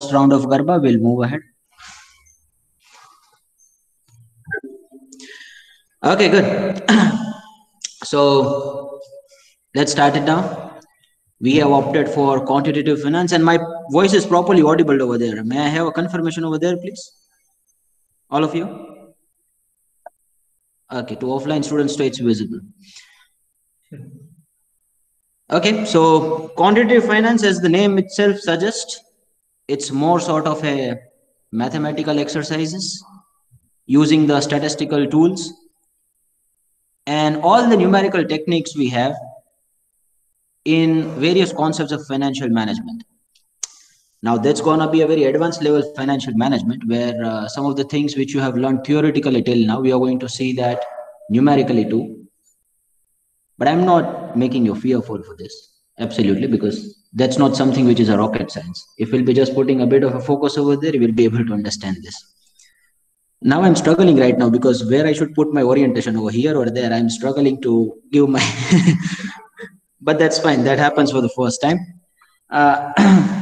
first round of Garba. We'll move ahead. Okay, good. So let's start it now. We have opted for quantitative finance, and my voice is properly audible over there. May I have a confirmation over there, please? All of you? Okay, to offline students, so it's visible. Okay, so quantitative finance, as the name itself suggests, it's more sort of a mathematical exercises using the statistical tools and all the numerical techniques we have in various concepts of financial management. Now that's going to be a very advanced level financial management where some of the things which you have learned theoretically till now, we are going to see that numerically too. But I'm not making you fearful for this, absolutely, because that's not something which is a rocket science. If we'll be just putting a bit of a focus over there, we'll be able to understand this. Now I'm struggling right now because where I should put my orientation, over here or there, I'm struggling to give my, but that's fine. That happens for the first time.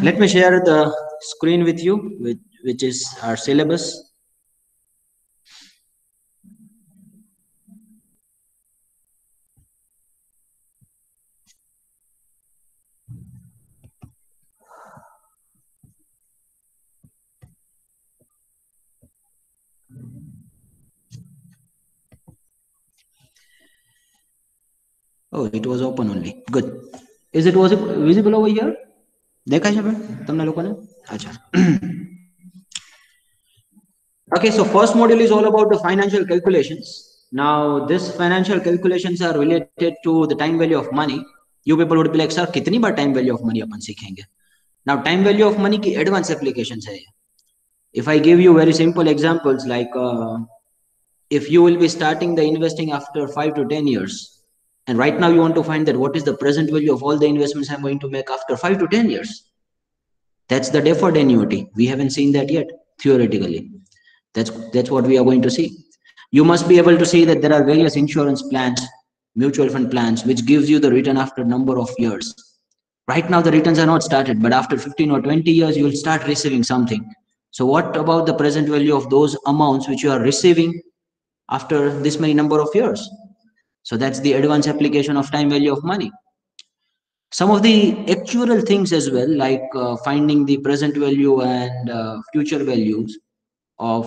Let me share the screen with you, which is our syllabus. Oh, it was open only. Good. Was it visible over here? देखा है तुमने लोगों ने? अच्छा. Okay, so first module is all about the financial calculations. Now, this financial calculations are related to the time value of money. You people would be like, sir, कितनी बार time value of money अपन सीखेंगे? Now, time value of money की advanced applications है. If I give you very simple examples like if you will be starting the investing after 5 to 10 years, and right now you want to find that what is the present value of all the investments I'm going to make after 5 to 10 years. That's the deferred annuity. We haven't seen that yet, theoretically. That's what we are going to see. You must be able to see that there are various insurance plans, mutual fund plans, which gives you the return after number of years. Right now, the returns are not started, but after 15 or 20 years, you will start receiving something. So what about the present value of those amounts which you are receiving after this many number of years? So that's the advanced application of time value of money. Some of the actual things as well, like finding the present value and future values of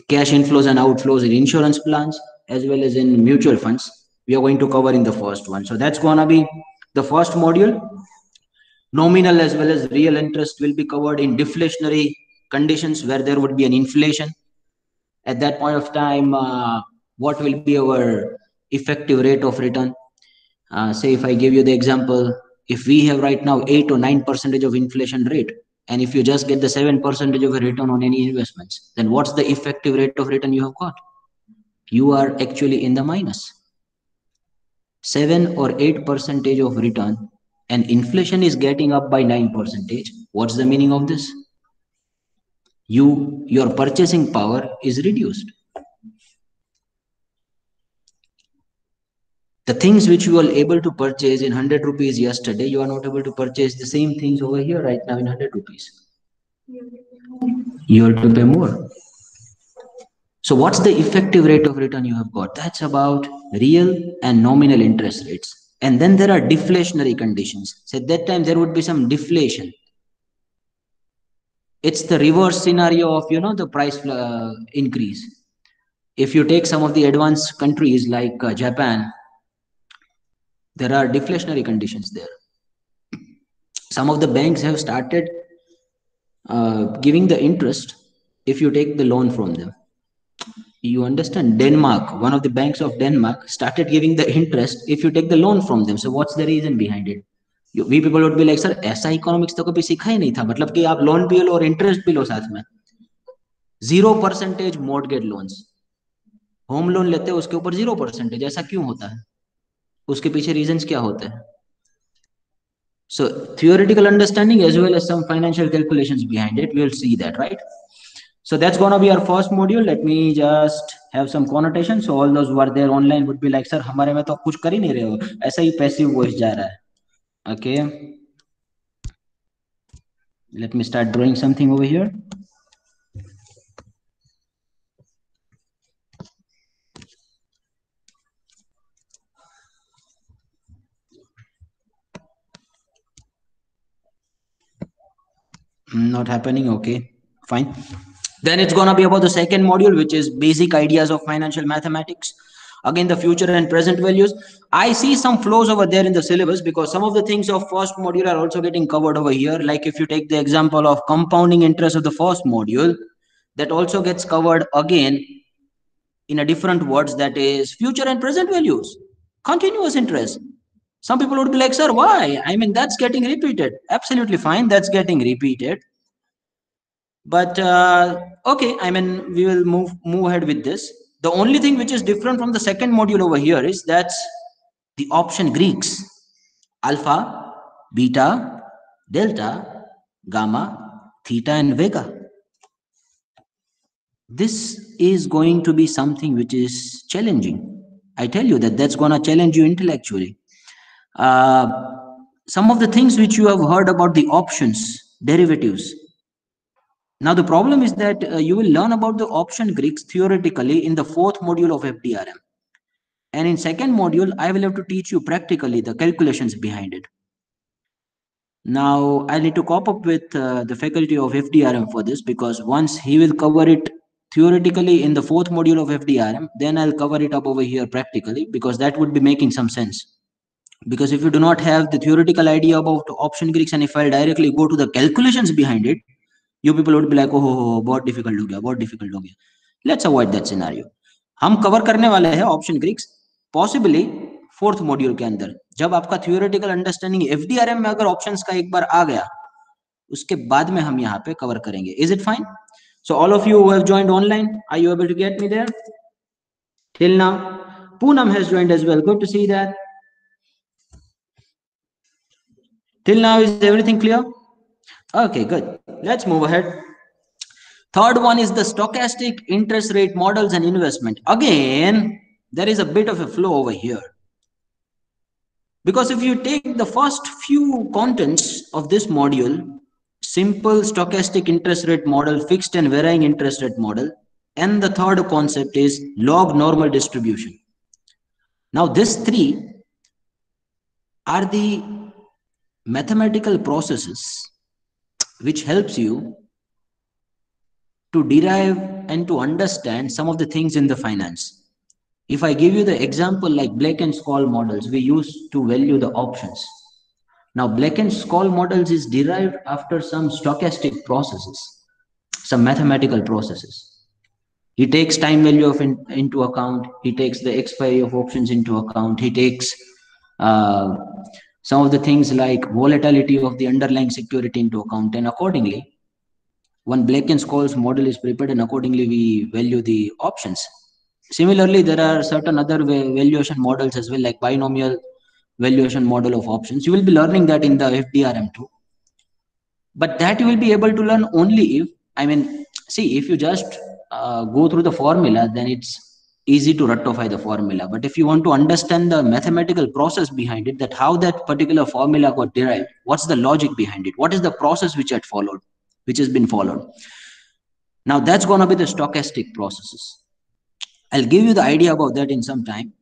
cash inflows and outflows in insurance plans, as well as in mutual funds, we are going to cover in the first one. So that's going to be the first module. Nominal as well as real interest will be covered in deflationary conditions where there would be an inflation. At that point of time, what will be our effective rate of return? Say if I give you the example, if we have right now 8 or 9% of inflation rate, and if you just get the 7% of a return on any investments, then what's the effective rate of return you have got? You are actually in the minus. 7 or 8% of return, and inflation is getting up by 9%. What's the meaning of this? Your purchasing power is reduced. The things which you were able to purchase in 100 rupees yesterday, you are not able to purchase the same things over here right now in 100 rupees. You have to pay more. So what's the effective rate of return you have got? That's about real and nominal interest rates. And then there are deflationary conditions. So at that time, there would be some deflation. It's the reverse scenario of, the price increase. If you take some of the advanced countries like Japan, there are deflationary conditions there. Some of the banks have started giving the interest if you take the loan from them. You understand? Denmark, one of the banks of Denmark, started giving the interest if you take the loan from them. So what's the reason behind it? We people would be like, sir, ऐसा economics तो कभी सीखा ही नहीं था. मतलब कि आप loan भी लो और इंटरेस्ट भी लो साथ में. 0% मॉर्गेज लोन्स. होम लोन लेते हैं उसके ऊपर 0%. ऐसा क्यों होता है? उसके पीछे रीजंस क्या होते हैं? So theoretical understanding as well as some financial calculations behind it, we'll see that, right? So that's going to be our first module. Let me just have some connotation. So all those who are there online would be like, sir, हमारे में तो कुछ कर ही नहीं रहे हो, ऐसा ही passive voice जा रहा है. Okay. Let me start drawing something over here. Not happening. Okay, fine. Then it's gonna be about the second module, which is basic ideas of financial mathematics. Again, the future and present values. I see some flows over there in the syllabus because some of the things of first module are also getting covered over here. Like if you take the example of compounding interest of the first module, that also gets covered again in a different words, that is future and present values, continuous interest. Some people would be like, sir, why? I mean, that's getting repeated. Absolutely fine, that's getting repeated. But okay, I mean, we will move ahead with this. The only thing which is different from the second module over here is that the option Greeks: alpha, beta, delta, gamma, theta, and vega. This is going to be something which is challenging. I tell you that that's going to challenge you intellectually. uh, some of the things which you have heard about the options, derivatives. Now the problem is that you will learn about the option Greeks theoretically in the fourth module of FDRM, and in second module I will have to teach you practically the calculations behind it. Now I need to cop up with the faculty of FDRM for this, because once he will cover it theoretically in the fourth module of FDRM, then I'll cover it up over here practically, because that would be making some sense. Because if you do not have the theoretical idea about option Greeks, and if I directly go to the calculations behind it, you people would be like, oh बहुत difficult हो गया, बहुत difficult हो गया. Let's avoid that scenario. हम cover करने वाले हैं option Greeks possibly fourth module के अंदर. जब आपका थियोरेटिकल अंडरस्टैंडिंग एफडीआरएम में अगर ऑप्शंस का एक बार आ गया, उसके बाद में हम यहाँ पे कवर करेंगे. Is it fine? So all of you who have joined online, are you able to get me there till now? Poonam has joined as well. Good to see that. Till now, is everything clear? Okay, good. Let's move ahead. Third one is the stochastic interest rate models and investment. Again, there is a bit of a flow over here. Because if you take the first few contents of this module, simple stochastic interest rate model, fixed and varying interest rate model, and the third concept is log normal distribution. Now, these three are the mathematical processes which helps you to derive and to understand some of the things in the finance. If I give you the example like Black and Scholes models, we use to value the options. Now, Black and Scholes models is derived after some stochastic processes, some mathematical processes. He takes time value of into account. He takes the expiry of options into account. He takes some of the things like volatility of the underlying security into account, and accordingly, one Black and Scholes model is prepared, and accordingly we value the options. Similarly, there are certain other valuation models as well, like binomial valuation model of options. You will be learning that in the FDRM too. But that you will be able to learn only if, I mean, see, if you just go through the formula, then it's easy to rectify the formula. But if you want to understand the mathematical process behind it, that how that particular formula got derived, what's the logic behind it, what is the process which had followed, which has been followed. Now that's going to be the stochastic processes. I'll give you the idea about that in some time.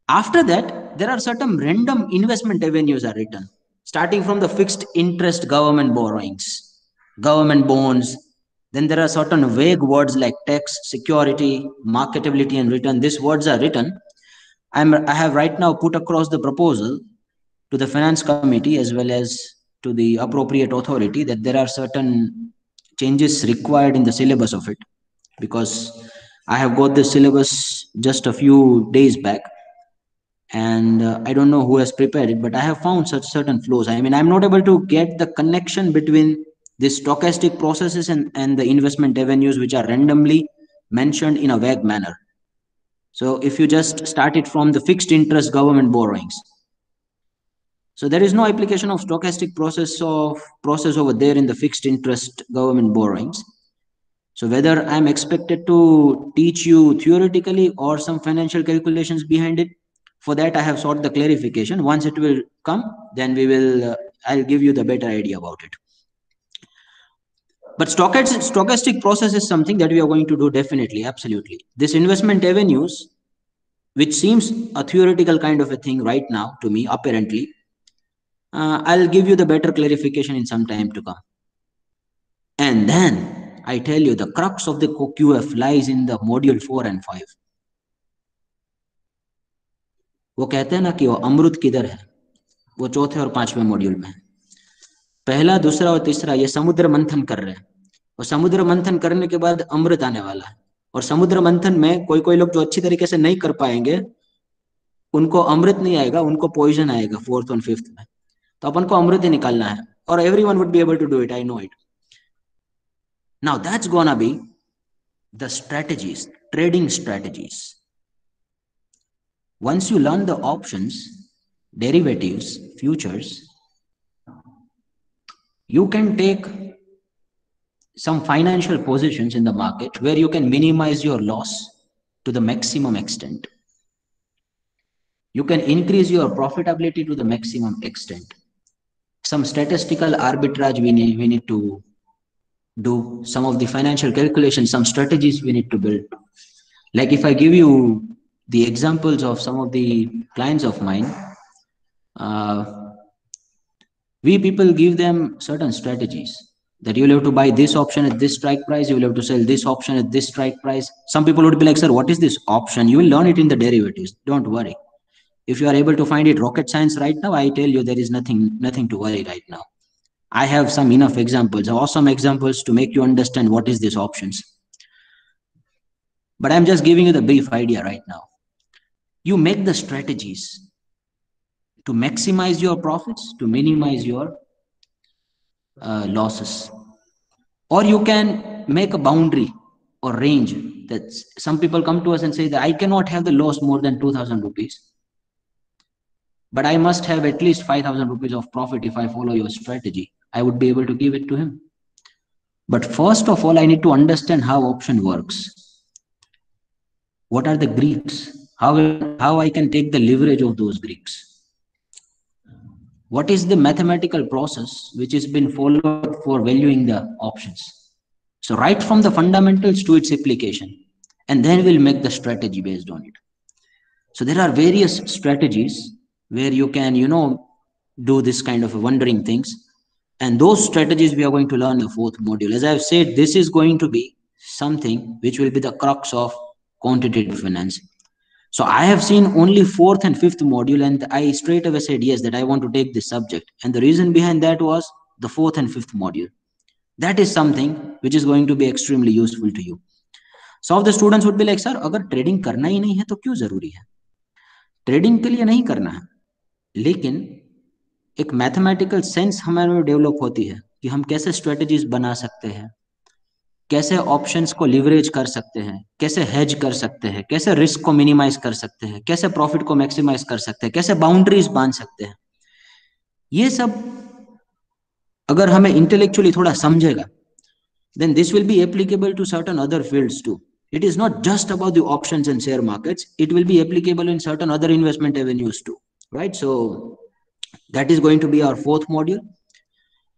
After that, there are certain random investment avenues are written, starting from the fixed interest government borrowings, government bonds. Then there are certain vague words like tax, security, marketability, and return. These words are written. I have right now put across the proposal to the finance committee as well as to the appropriate authority that there are certain changes required in the syllabus of it, because I have got the syllabus just a few days back, and I don't know who has prepared it, but I have found such certain flows. I mean, I'm not able to get the connection between the stochastic processes and the investment avenues, which are randomly mentioned in a vague manner. So if you just start it from the fixed interest government borrowings, so there is no application of stochastic process over there in the fixed interest government borrowings. So whether I'm expected to teach you theoretically or some financial calculations behind it, for that I have sought the clarification. Once it will come, then we will I'll give you the better idea about it. But stochastic process is something that we are going to do definitely, absolutely. This investment avenues, which seems a theoretical kind of a thing right now to me, apparently, I'll give you the better clarification in some time to come. And then I tell you, the crux of the QF lies in the module 4 and 5. वो कहते हैं ना कि वो अमृत किधर है, वो चौथे और पांचवें मॉड्यूल में। पहला, दूसरा और तीसरा ये समुद्र मंथन कर रहे हैं, और समुद्र मंथन करने के बाद अमृत आने वाला है। और समुद्र मंथन में कोई कोई लोग जो अच्छी तरीके से नहीं कर पाएंगे, उनको अमृत नहीं आएगा, उनको पॉइजन आएगा 4th और 5th में। तो अपन को अमृत ही निकालना है, और everyone would be able to do it, I know it. Now that's gonna be the strategies, trading strategies. Once you learn the options, derivatives, futures, you can take some financial positions in the market where you can minimize your loss to the maximum extent. You can increase your profitability to the maximum extent. Some statistical arbitrage we need to do, some of the financial calculations, some strategies we need to build. Like if I give you the examples of some of the clients of mine, we people give them certain strategies that you will have to buy this option at this strike price, you will have to sell this option at this strike price. Some people would be like, sir, what is this option? You will learn it in the derivatives, don't worry. If you are able to find it rocket science right now, I tell you there is nothing to worry right now. I have some enough examples, awesome examples to make you understand what is these options. But I'm just giving you the brief idea right now. You make the strategies to maximize your profits, to minimize your losses. Or you can make a boundary or range that some people come to us and say that I cannot have the loss more than 2,000 rupees. But I must have at least 5,000 rupees of profit if I follow your strategy. I would be able to give it to him. But first of all, I need to understand how option works. What are the Greeks? How I can take the leverage of those Greeks? What is the mathematical process which has been followed for valuing the options? So right from the fundamentals to its application, and then we'll make the strategy based on it. So there are various strategies where you can, do this kind of wondering things. And those strategies we are going to learn in the 4th module. As I've said, this is going to be something which will be the crux of quantitative finance. So I have seen only 4th and 5th module, and I straight away said yes, that I want to take this subject. And the reason behind that was the 4th and 5th module. That is something which is going to be extremely useful to you. Some of the students would be like, sir, अगर trading करना ही नहीं है तो क्यों जरूरी है? Trading के लिए नहीं करना है, लेकिन एक मैथमेटिकल सेंस हमारे में डेवलप होती है कि हम कैसे स्ट्रेटजीज बना सकते हैं, कैसे ऑप्शंस को लिवरेज कर सकते हैं, कैसे हेज कर सकते हैं, कैसे रिस्क को मिनिमाइज कर सकते हैं, कैसे प्रॉफिट को मैक्सिमाइज कर सकते हैं, कैसे बाउंड्रीज बांध सकते हैं. ये सब अगर हमें इंटेलेक्चुअली थोड़ा समझेगा, then this will be applicable to certain other fields too. It is not just about the options and share markets. It will be applicable in certain other investment avenues too, right? So that is going to be our 4th module.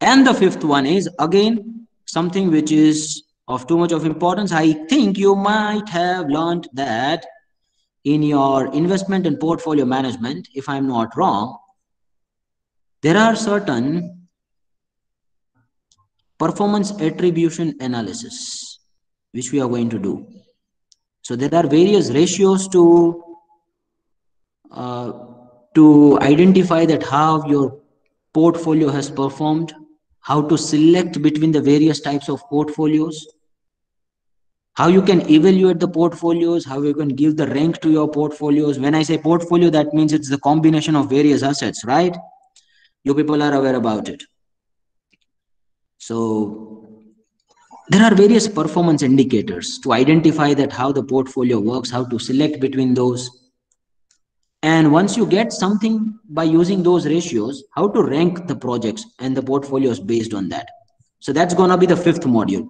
And the 5th one is again something which is of too much of importance. I think you might have learned that in your investment and portfolio management, if I'm not wrong, there are certain performance attribution analysis which we are going to do. So there are various ratios to identify that how your portfolio has performed, how to select between the various types of portfolios, how you can evaluate the portfolios, how you can give the rank to your portfolios. When I say portfolio, that means it's the combination of various assets, right? You people are aware about it. So there are various performance indicators to identify that how the portfolio works, how to select between those. And once you get something by using those ratios, how to rank the projects and the portfolios based on that. So that's going to be the 5th module.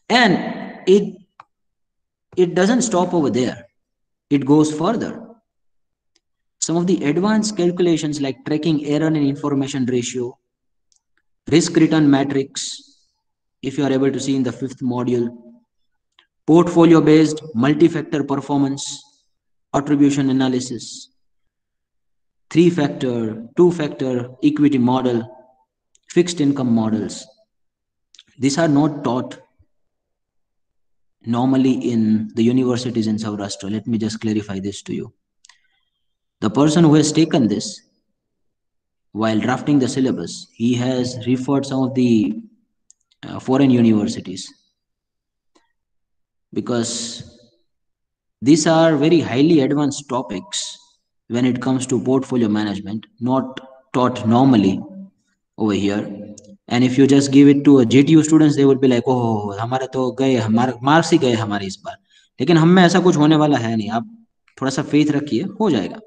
And it doesn't stop over there. It goes further. Some of the advanced calculations like tracking error and information ratio, risk return matrix, if you are able to see in the 5th module, portfolio based multi-factor performance attribution analysis, 3-factor, 2-factor equity model, fixed income models. These are not taught normally in the universities in Saurashtra. Let me just clarify this to you. The person who has taken this, while drafting the syllabus, he has referred some of the foreign universities, because these are very highly advanced topics when it comes to portfolio management, not taught normally over here. And if you just give it to a JTU students, they would be like, oh हमारे तो गए, हमारे marks ही गए हमारे इस बार. लेकिन हम में ऐसा कुछ होने वाला है नहीं. आप थोड़ा सा फेथ रखिए, हो जाएगा.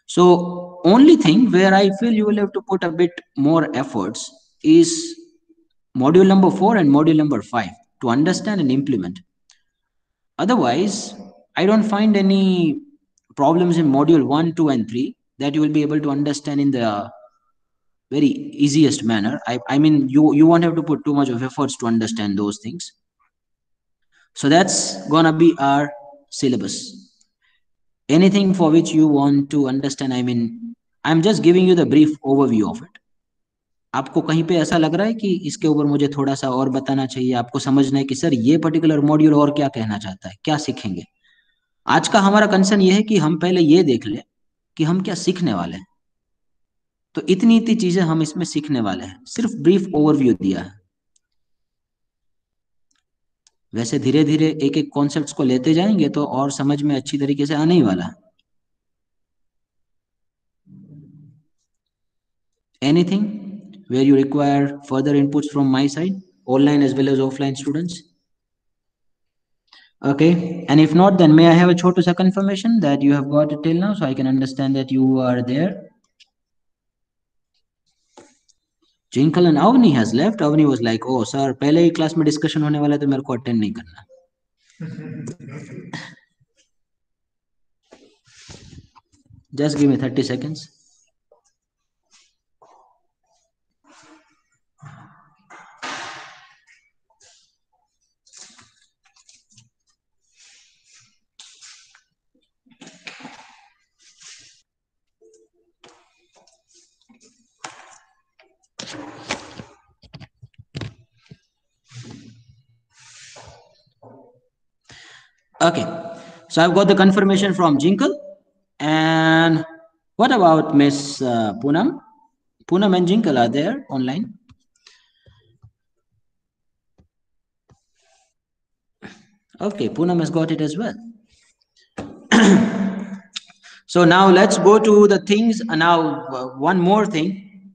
So only thing where I feel you will have to put a bit more efforts is module number 4 and module number 5 to understand and implement. Otherwise, I don't find any problems in module 1, 2, and 3 that you will be able to understand in the very easiest manner. I mean, you won't have to put too much of efforts to understand those things. So that's gonna be our syllabus. Anything for which you want to understand, I mean, I'm just giving you the brief overview of it. आपको कहीं पे ऐसा लग रहा है कि इसके ऊपर मुझे थोड़ा सा और बताना चाहिए, आपको समझना है कि सर ये पर्टिकुलर मॉड्यूल और क्या कहना चाहता है, क्या सीखेंगे? आज का हमारा कंसर्न ये है कि हम पहले ये देख लें कि हम क्या सीखने वाले हैं. तो इतनी इतनी चीजें हम इसमें सीखने वाले हैं, सिर्फ ब्रीफ ओवरव्यू दिया है. वैसे धीरे धीरे एक एक कॉन्सेप्ट्स को लेते जाएंगे तो और समझ में अच्छी तरीके से आने ही वाला है. Anything where you require further inputs from my side, online as well as offline students? Okay, and if not, then may I have a chotusa confirmation that you have got it till now, so I can understand that you are there. Jinkal and Avni has left. Avni was like, oh sir, पहले ही class में discussion होने वाला है तो मेरे को attend नहीं करना. Just give me 30 seconds. Okay, so I've got the confirmation from Jinkal. And what about Miss Poonam? Poonam and Jinkal are there online? Okay, Poonam has got it as well. So now let's go to the things. Now, one more thing.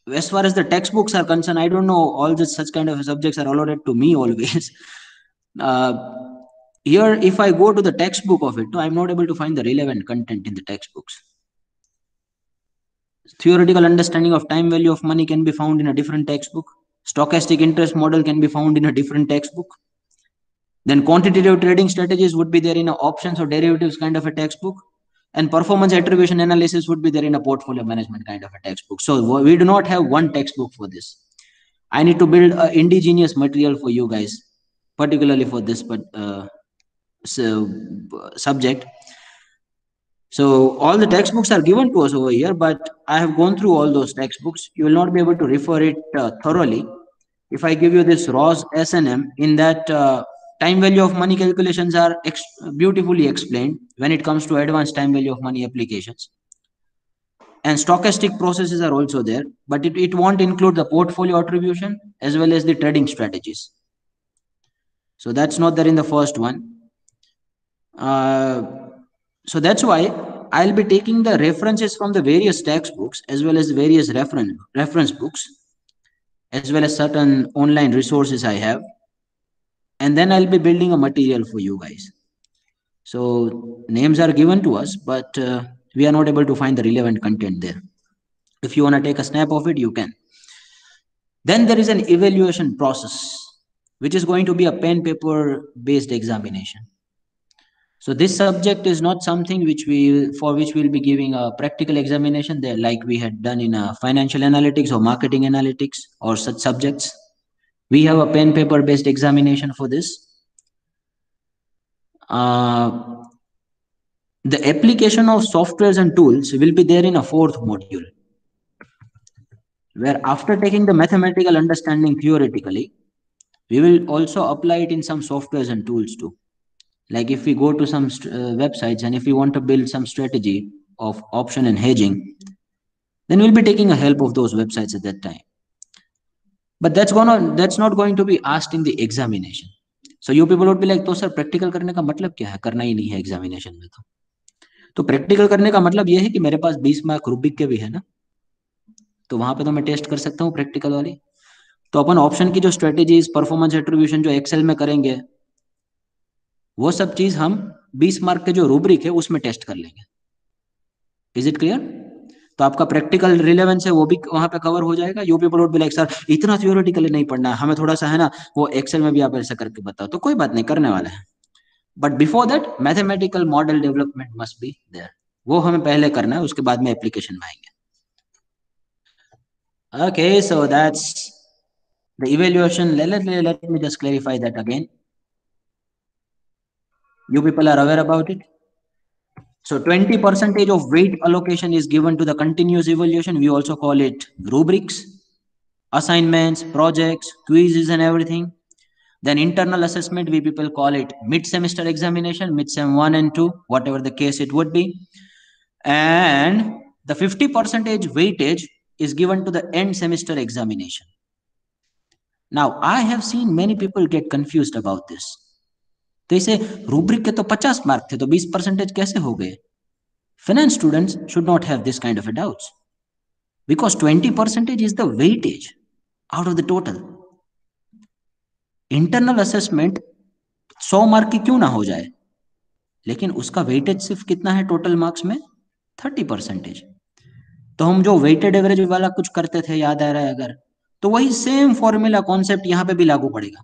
As far as the textbooks are concerned, I don't know, all this such kind of subjects are allotted to me always. Here, if I go to the textbook of it, I'm not able to find the relevant content in the textbooks. Theoretical understanding of time value of money can be found in a different textbook. Stochastic interest model can be found in a different textbook. Then quantitative trading strategies would be there in a options or derivatives kind of a textbook. And performance attribution analysis would be there in a portfolio management kind of a textbook. So we do not have one textbook for this. I need to build an indigenous material for you guys, particularly for this subject. So all the textbooks are given to us over here, but I have gone through all those textbooks. You will not be able to refer it thoroughly. If I give you this ROS S&M, in that time value of money calculations are beautifully explained when it comes to advanced time value of money applications. And stochastic processes are also there, but it won't include the portfolio attribution as well as the trading strategies. So that's not there in the first one. So that's why I'll be taking the references from the various textbooks as well as various reference books, as well as certain online resources I have. And then I'll be building a material for you guys. So names are given to us, but we are not able to find the relevant content there. If you want to take a snap of it, you can. Then there is an evaluation process, which is going to be a pen paper based examination. So this subject is not something for which we'll be giving a practical examination there, like we had done in financial analytics or marketing analytics or such subjects. We have a pen paper based examination for this. The application of softwares and tools will be there in a fourth module, where after taking the mathematical understanding theoretically, we will also apply it in some softwares and tools too. Like if we go to some websites and if we want to build some strategy of option and hedging, then we'll be taking a help of those websites at that time. But that's not going to be asked in the examination. So you people would be like, तो sir practical करने का मतलब क्या है? करना ही नहीं है examination में तो प्रैक्टिकल करने का मतलब ये है कि मेरे पास 20 मार्क रूबिक के भी है ना, तो वहां पे तो मैं टेस्ट कर सकता हूँ प्रैक्टिकल वाली। तो अपन ऑप्शन की जो स्ट्रेटेजीज, परफॉर्मेंस एट्रीब्यूशन जो एक्सेल में करेंगे, वो सब चीज हम 20 मार्क के जो रूब्रिक है उसमें टेस्ट कर लेंगे। Is it clear? तो आपका प्रैक्टिकल रिलेवेंस है वो भी वहां पे कवर हो जाएगा। You people would be like sir इतना थियोरेटिकली नहीं पढ़ना है हमें, थोड़ा सा है ना वो एक्सेल में भी आप ऐसा करके बताओ, तो कोई बात नहीं, करने वाला है। But before that mathematical model development must be there, वो हमें पहले करना है, उसके बाद में एप्लीकेशन में आएंगे। Okay, so that's the evaluation. Let me just clarify that again. You people are aware about it? So 20% of weight allocation is given to the continuous evaluation. We also call it rubrics, assignments, projects, quizzes and everything. Then internal assessment, we people call it mid-semester examination, mid-sem 1 and 2, whatever the case it would be. And the 50% weightage is given to the end semester examination. Now, I have seen many people get confused about this. तो इसे rubric के तो 50 mark थे तो 20% कैसे हो गए? Finance students should not have this kind of a doubts, because 20% is the weightage out of the total. Internal assessment 100 mark की क्यों ना हो जाए, लेकिन उसका वेटेज सिर्फ कितना है टोटल मार्क्स में? 30%। तो हम जो वेटेड एवरेज वाला कुछ करते थे, याद आ रहा है अगर, तो वही सेम फॉर्मूला कॉन्सेप्ट यहाँ पे भी लागू पड़ेगा।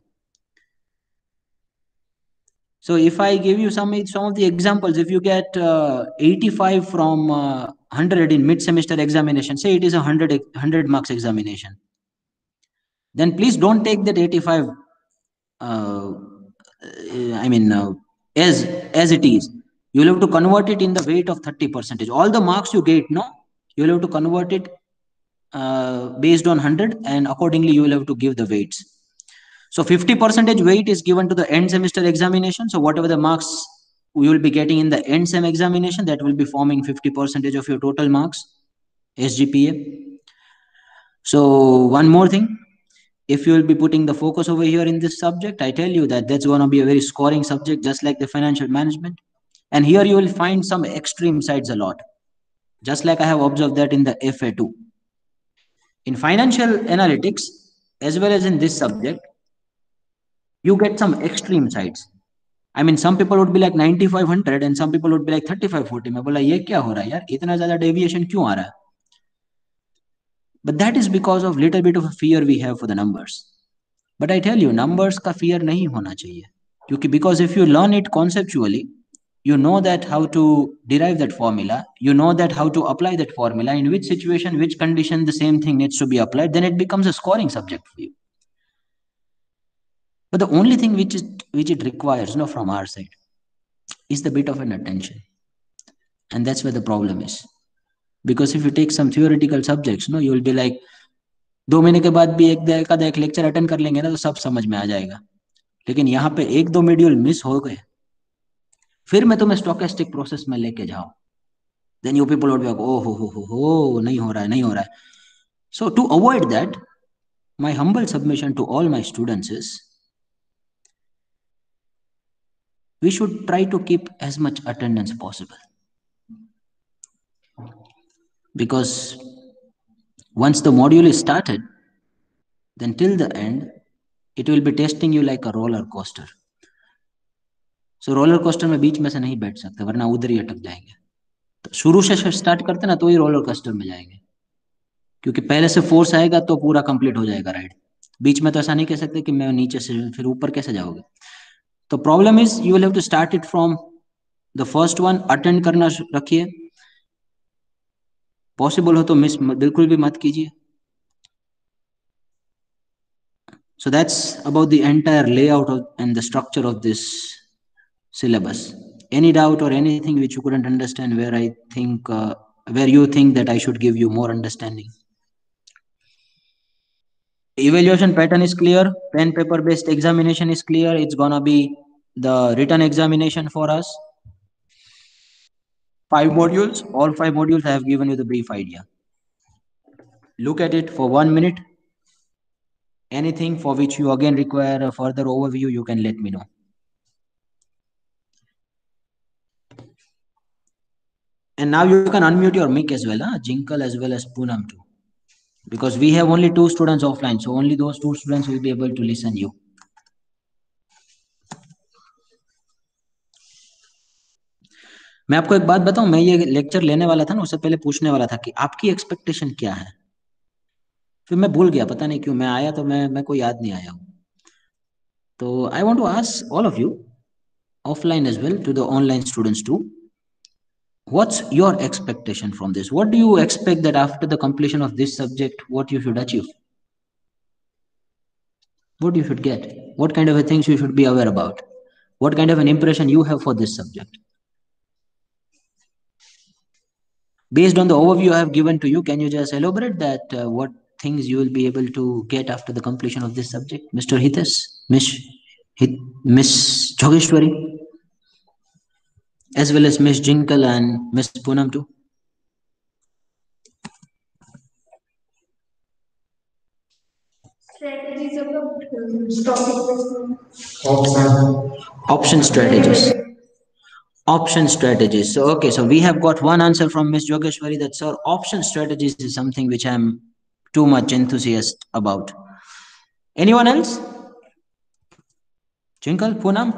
So if I give you some of the examples, if you get 85 from 100 in mid-semester examination, say it is a 100 marks examination, then please don't take that 85 as it is. You will have to convert it in the weight of 30%. All the marks you get, no, you will have to convert it based on 100, and accordingly you will have to give the weights. So 50% weight is given to the end semester examination. So whatever the marks we will be getting in the end sem examination, that will be forming 50% of your total marks, SGPA. So one more thing, if you will be putting the focus over here in this subject, I tell you that that's going to be a very scoring subject, just like the financial management. And here you will find some extreme sides a lot, just like I have observed that in the FA2. In financial analytics, as well as in this subject, you get some extreme sides. I mean, some people would be like 9500 and some people would be like 3540. मैं बोला ये क्या हो रहा है यार, इतना ज्यादा डेविएशन क्यों आ रहा है? But that is because of little bit of a fear we have for the numbers. But I tell you, numbers का fear नहीं होना चाहिए, क्योंकि because if you learn it conceptually, you know that how to derive that formula, you know that how to apply that formula, in which situation, which condition the same thing needs to be applied, then it becomes a scoring subject for you. But the only thing which it requires, from our side, is the bit of an attention. And that's where the problem is. Because if you take some theoretical subjects, you will be like, 2 महीने के बाद भी एक lecture attend कर लेंगे ना तो सब समझ में आ जाएगा। लेकिन यहाँ पे 1-2 मॉड्यूल मिस हो गए, फिर मैं तुम्हें स्टोकेस्टिक प्रोसेस में लेके जाऊं, then you people would be like, oh, नहीं हो रहा है। So to avoid that, my humble submission to all my students is, we should try to keep as much attendance possible. Because once the module is started, then till the end, it will be testing you like a roller coaster. So roller coaster में बीच में से नहीं बैठ सकते, वरना उधर ही अटक जाएंगे। तो शुरू से स्टार्ट करते ना तो ही रोलर कोस्टर में जाएंगे, क्योंकि पहले से फोर्स आएगा तो पूरा कंप्लीट हो जाएगा राइड। बीच में तो ऐसा नहीं कह सकते कि मैं नीचे से फिर ऊपर कैसे जाओगे। तो problem is you will have to start it from the first one, attend करना रखिए, पॉसिबल हो तो मिस बिल्कुल भी मत कीजिए। So that's about the entire layout and the structure of this syllabus. Any doubt or anything which you couldn't understand where I think where you think that I should give you more understanding? Evaluation pattern is clear. Pen paper based examination is clear. It's gonna be the written examination for us. 5 modules. All 5 modules I have given you the brief idea. Look at it for 1 minute. Anything for which you again require a further overview, you can let me know. And now you can unmute your mic as well, Jinkal as well as Poonam too. Because we have only 2 students offline, so only those 2 students will be able to listen you. मैं आपको एक बात बताऊं, मैं ये lecture लेने वाला था ना, उससे पहले पूछने वाला था कि आपकी एक्सपेक्टेशन क्या है, फिर मैं भूल गया, पता नहीं क्यों मैं आया तो मैं को याद नहीं आया हूं. तो I want to ask all of you offline as well to the online students too, what's your expectation from this? What do you expect that after the completion of this subject, what you should achieve, what you should get, what kind of things you should be aware about, what kind of an impression you have for this subject? Based on the overview I have given to you, can you just elaborate that what things you will be able to get after the completion of this subject, Mr. Hitesh, Miss Jogeshwari, as well as Miss Jinkal and Miss Poonam too? Strategies of the stock option strategies. Option strategies. So okay, so we have got one answer from Miss Jogeshwari that sir, option strategies is something which I'm too much enthusiast about. Anyone else? Jinkal, Poonam?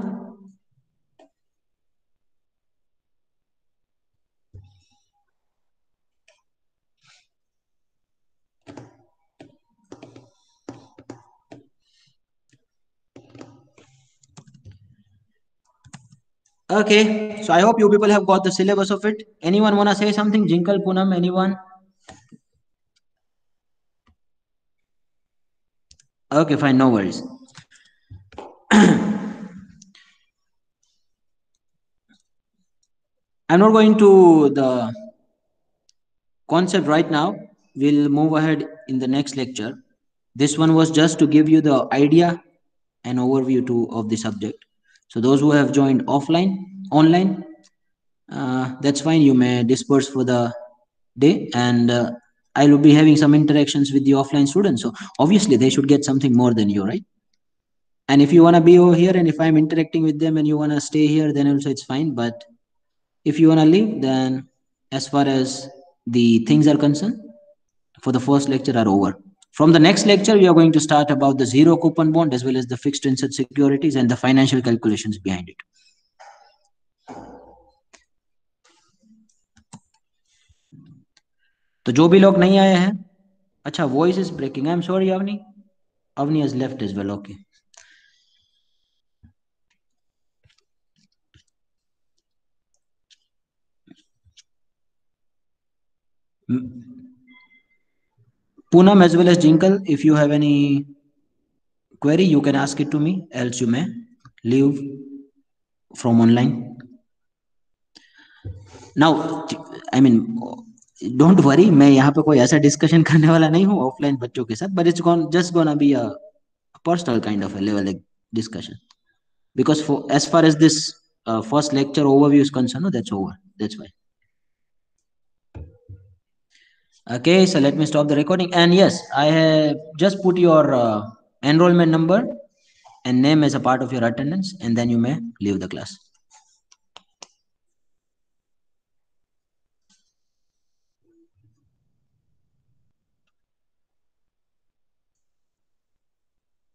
Okay, so I hope you people have got the syllabus of it. Anyone wanna say something? Jinkal, Poonam, anyone? Okay, fine, no worries. I'm not going to the concept right now. We'll move ahead in the next lecture. This one was just to give you the idea and overview too of the subject. So those who have joined online, that's fine. You may disperse for the day, and I will be having some interactions with the offline students. So obviously they should get something more than you, right? And if you want to be over here, and if I'm interacting with them and you want to stay here, then also it's fine. But if you want to leave, then as far as the things are concerned, for the first lecture are over. From the next lecture, we are going to start about the zero coupon bond as well as the fixed income securities and the financial calculations behind it. तो जो भी लोग नहीं आए हैं, अच्छा voice is breaking, I am sorry Avni has left as well. Okay. Poonam as well as Jinkal, if you have any query, you can ask it to me, else you may leave from online. Now, I mean, don't worry, मैं यहाँ पे कोई ऐसा discussion करने वाला नहीं हूँ offline बच्चों के साथ, but it's just gonna be a personal kind of a level discussion, because for as far as this first lecture overview is concerned, no, that's over. That's why. Okay, so let me stop the recording. And yes, I have just put your enrollment number and name as a part of your attendance, and then you may leave the class.